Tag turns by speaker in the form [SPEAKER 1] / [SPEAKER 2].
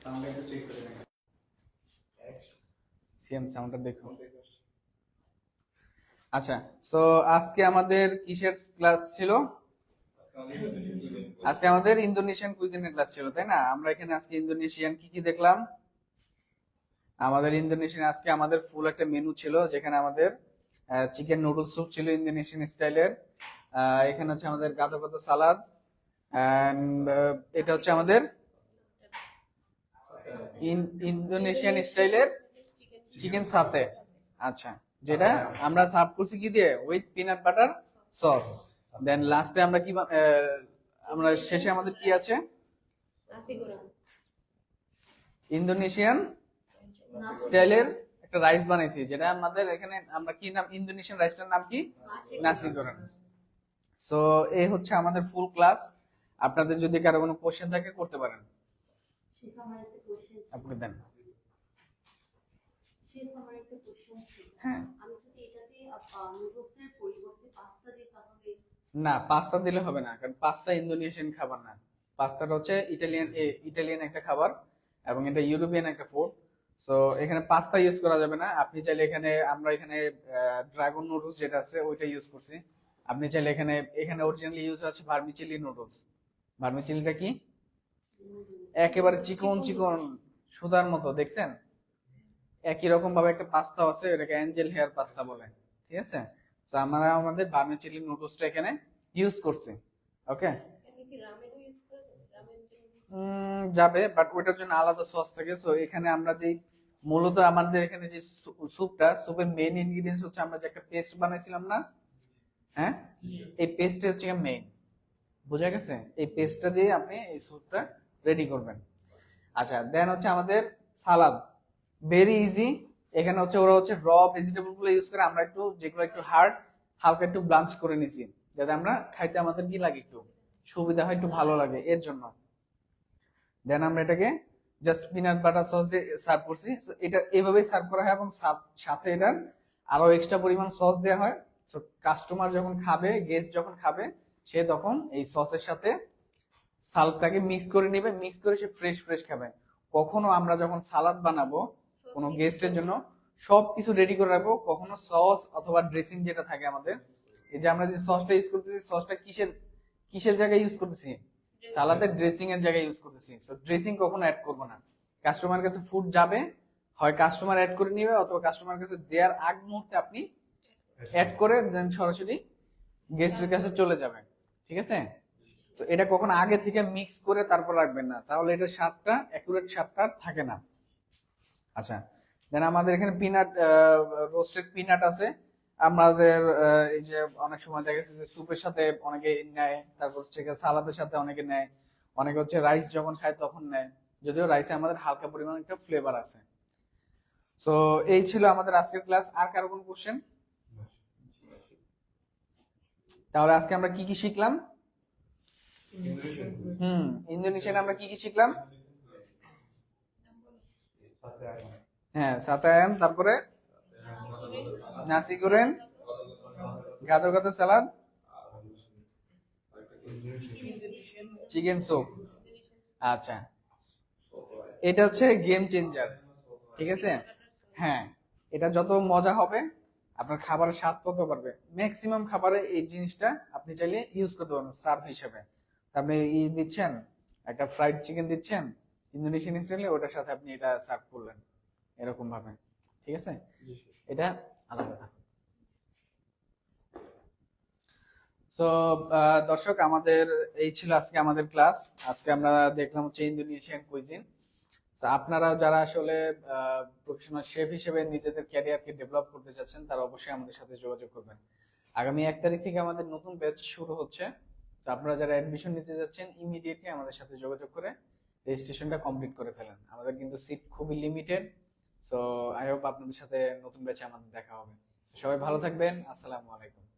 [SPEAKER 1] Sound একটু check করে দেখেন। সিএম সাউন্ডটা দেখো। আচ্ছা, সো আজকে আমাদের কিসের ক্লাস ছিল? আজকে আমাদের ইন্দোনেশিয়ান কুইজিনের ক্লাস ছিল, তাই না? আমরা এখানে আজকে ইন্দোনেশিয়ান কি কি দেখলাম? আমাদের ইন্দোনেশিয়ান আজকে আমাদের ফুল একটা মেনু ছিল, যেখানে আমাদের চিকেন নুডল স্যুপ ছিল ইন্দোনেশিয়ান স্টাইলের। এখানে হচ্ছে আমাদের গাদো গাদো সালাদ, এন্ড এটা হচ্ছে আমাদের ইন্দোনেশিয়ান স্টাইলের চিকেন সাতে। আচ্ছা, যেটা আমরা সার্ভ করছি কি দিয়ে? With peanut butter sauce. Then লাস্টে আমরা কি আমরা শেষে আমাদের কি আছে? ইন্দোনেশিয়ান স্টাইলের একটা রাইস বানাইছি, যেটা আমাদের এখানে আমরা কি নাম, ইন্দোনেশিয়ান রাইসটার নাম কি? নাসি গোরাং। সো এই হচ্ছে আমাদের ফুল ক্লাস। আপনাদের যদি কারো কোনো কোশ্চেন থাকে করতে পারেন। আপনি দেন। হ্যাঁ, না পাস্তা দিলে হবে না, কারণ পাস্তা ইন্দোনেশিয়ান খাবার না। পাস্তাটা হচ্ছে ইটালিয়ান একটা খাবার, এবং এটা ইউরোপিয়ান একটা ফুড। সো এখানে পাস্তা ইউজ করা যাবে না। আপনি চাইলে এখানে, আমরা এখানে ড্রাগন নুডলস যেটা আছে ওইটা ইউজ করছি। আপনি চাইলে এখানে এখানে অরিজিনালি ইউজ আছে ভার্মিচিলি নুডলস। ভার্মিচিলিটা কি? একেবারে চিকন চিকন সুতার মতো, দেখছেন? একই রকম ভাবে একটা পাস্তা আছে, এটাকে অ্যাঞ্জেল হেয়ার পাস্তা বলে। ঠিক আছে, তো আমরা আমাদের ভার্মিচিলি নুডলসটা এখানে ইউজ করছি। ওকে, যাবে, বাট ওটার জন্য আলাদা সস থাকে। সো এখানে আমরা যে মূলত আমাদের এখানে যে স্যুপটা, স্যুপের মেইন ইনগ্রেডিয়েন্টস হচ্ছে আমরা যে একটা পেস্ট বানাইছিলাম না, হ্যাঁ, এই পেস্টটা হচ্ছে মেইন। বোঝা গেছে? এই পেস্টটা দিয়ে আপনি এই স্যুপটা রেডি করবেন। আচ্ছা, দেন হচ্ছে আমাদের সালাদ, ভেরি ইজি। এখানে হচ্ছে ওরা হচ্ছে র ভেজিটেবল গুলো ইউজ করে, আমরা একটু যেগুলো একটু হার্ড হালকা একটু ব্লাঞ্চ করে নিছি, যাতে আমরা খাইতে আমাদের কি লাগে, একটু সুবিধা হয়, একটু ভালো লাগে এর জন্য। দেন আমরা এটাকে জাস্ট পিনাট বাটার সস দিয়ে সার্ভ করছি। সো এটা এভাবেই সার্ভ করা হয়, এবং সাথে এটার আরো এক্সট্রা পরিমাণ সস দেওয়া হয়। সো কাস্টমার যখন খাবে, গেস্ট যখন খাবে, সে তখন এই সসের সাথে সালাদটাকে মিক্স করে নেবে, মিক্স করে সে ফ্রেশ ফ্রেশ খাবে। কখনো আমরা যখন সালাদ বানাবো কোনো গেস্টের জন্য, সবকিছু রেডি করে রাখবো। কখনো সস অথবা ড্রেসিং যেটা থাকে আমাদের, এই যে আমরা যে সসটা ইউজ করতেছি, সসটা কিসের কিসের জায়গায় ইউজ করতেছি? সালাদের ড্রেসিং এর জায়গায় ইউজ করতেছি। সো ড্রেসিং কখনো অ্যাড করবো না। কাস্টমার কাছে ফুড যাবে, হয় কাস্টমার অ্যাড করে নিবে, অথবা কাস্টমার কাছে দেওয়ার আগ মুহূর্তে আপনি অ্যাড করে দেন সরাসরি গেস্টের কাছে চলে যাবে। ঠিক আছে, তো এটা কখনো আগে থেকে মিক্স করে তারপর রাখবেন না, তাহলে এটা স্বাদটা একুরেট স্বাদটা থাকে না। আচ্ছা, দেন আমাদের এখানে পিনাট, রোস্টেড পিনাট আছে আমাদের। এই যে অনেক সময় দেখা যাচ্ছে যে স্যুপের সাথে অনেকে নেয়, তারপর হচ্ছে সালাদের সাথে অনেকে নেয়, অনেকে হচ্ছে রাইস যখন খায় তখন নেয়। যদিও রাইসে আমাদের হালকা পরিমাণ একটা ফ্লেভার আছে। সো এই ছিল আমাদের আজকের ক্লাস। আর কারো কোনো কোশ্চেন? তাহলে আজকে আমরা কি কি শিখলাম? ইন্দোনেশিয়ান আমরা কি কি শিখলাম? হ্যাঁ, সাতায়াম, তারপরে নাসি গোরেন, গাদো গাদো সালাদ, চিকেন স্যুপ। আচ্ছা, এটা হচ্ছে গেম চেঞ্জার। ঠিক আছে, হ্যাঁ, এটা যত মজা হবে আপনার খাবারের স্বাদ তত বাড়বে। ম্যাক্সিমাম খাবারে এই জিনিসটা আপনি চাইলে ইউজ করতে পারবেন সার্ভ হিসেবে। আপনি দিচ্ছেন একটা ফ্রাইড চিকেন দিচ্ছেন ইন্দোনেশিয়ান স্টাইলে, ওটার সাথে আপনি এটা সার্ভ করলেন এরকম ভাবে। ঠিক আছে, এটা আলাদা। তো দর্শক, আমাদের এই ছিল আজকে আমাদের ক্লাস। আজকে আমরা দেখলাম হচ্ছে ইন্দোনেশিয়ান কুইজিন। তো আপনারা যারা আসলে প্রফেশনাল শেফ হিসেবে নিজেদের ক্যারিয়ারকে ডেভেলপ করতে চাচ্ছেন, তারা অবশ্যই আমাদের সাথে যোগাযোগ করবেন। আগামী 1 তারিখ থেকে আমাদের নতুন ব্যাচ শুরু হচ্ছে। তো আপনারা যারা অ্যাডমিশন নিতে যাচ্ছেন, ইমিডিয়েটলি আমাদের সাথে যোগাযোগ করে রেজিস্ট্রেশনটা কমপ্লিট করে ফেলেন। আমাদের কিন্তু সিট খুবই লিমিটেড। সো আই হোপ আপনাদের সাথে নতুন ব্যাচে আমাদের দেখা হবে। সবাই ভালো থাকবেন। আসসালামু আলাইকুম।